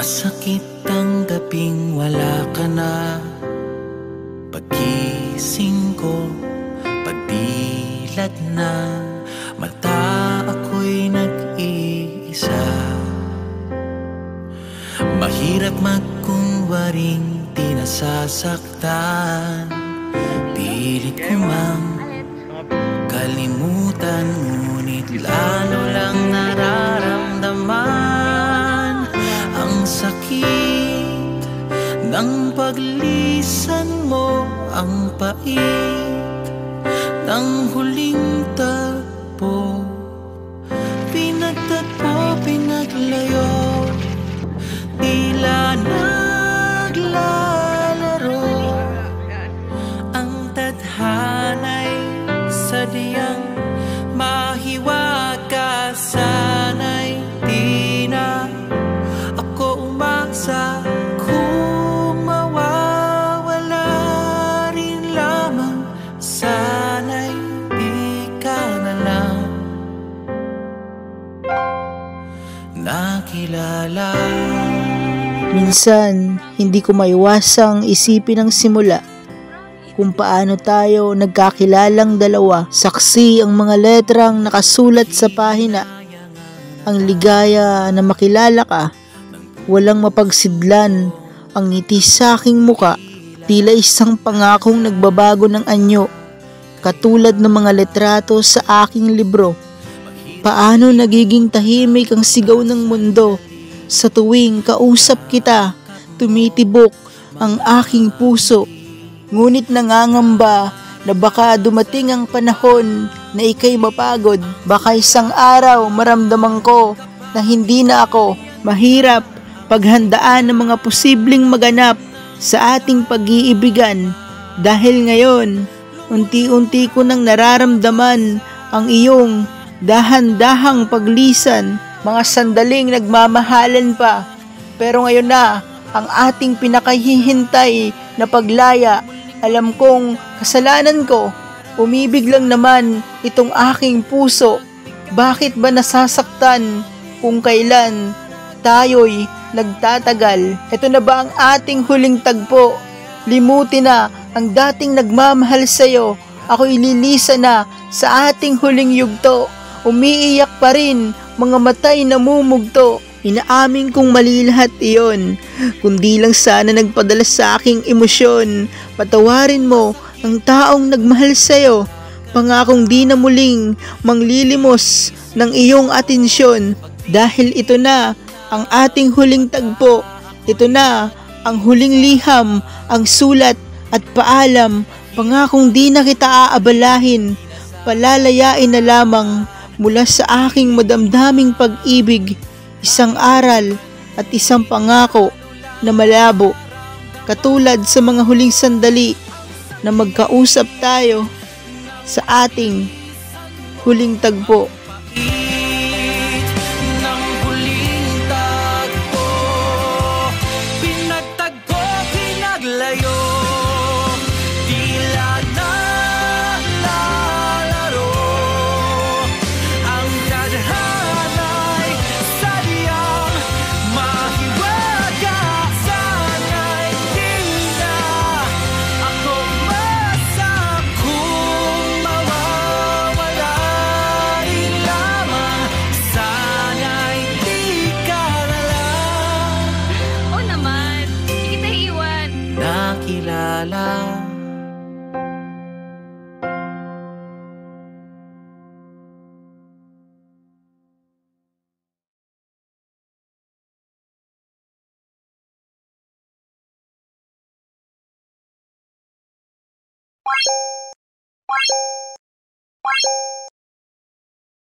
Masakit ang gabing wala ka na. Paggising ko, pagdilat na mata, ako'y nag-iisa. Mahirap magkunwaring di nasasaktan. Pilit ko mang kalimutan, ngunit lalo lang nararamdaman ang sakit ng paglisan mo, ang pait ng huling tagpo. Pinagtatpo, pinaglayo, tila naglalaro. Ang tadhana'y sadyang mahiwaga, sana'y di na ako umasa. Kung mawawala rin lamang, sana'y di ka na lang nakilala. Minsan, hindi ko maiwasang isipin ang simula kung paano tayo nagkakilalang dalawa. Saksi ang mga letrang nakasulat sa pahina. Ang ligaya na makilala ka, walang mapagsidlan ang ngiti sa aking muka, tila isang pangakong nagbabago ng anyo, katulad ng mga litrato sa aking libro. Paano nagiging tahimik ang sigaw ng mundo sa tuwing kausap kita, tumitibok ang aking puso. Ngunit nangangamba na baka dumating ang panahon na ika'y mapagod. Baka isang araw maramdaman ko na hindi na ako. Mahirap paghandaan ng mga posibleng maganap sa ating pag-iibigan. Dahil ngayon, unti-unti ko nang nararamdaman ang iyong dahan-dahang paglisan. Mga sandaling nagmamahalan pa, pero ngayon na ang ating pinakahihintay na paglaya. Alam kong kasalanan ko, umibig lang naman itong aking puso. Bakit ba nasasaktan kung kailan tayo'y nagtatagal? Ito na ba ang ating huling tagpo? Limutin na ang dating nagmamahal sa'yo. Ako'y lilisa na sa ating huling yugto. Umiiyak pa rin, mga mata'y namumugto. Inaamin kong mali lahat iyon, kundi lang sana nagpadala sa aking emosyon. Patawarin mo ang taong nagmahal sa'yo. Pangakong di na muling manglilimos ng iyong atensyon. Dahil ito na ang ating huling tagpo. Ito na ang huling liham, ang sulat at paalam. Pangakong di na kita aabalahin, palalayain na lamang mula sa aking madamdaming pag-ibig. Isang aral at isang pangako na malabo, katulad sa mga huling sandali na magkausap tayo sa ating huling tagpo. Pinagtagpo, pinaglayo, tila naglalaro. Ang tadhana'y sadyang mahiwaga, sana'y di na ako umasa. Kung mawawala rin lamang, sana'y di ka na lang Oo naman, hindi kita iiwan. nakilala.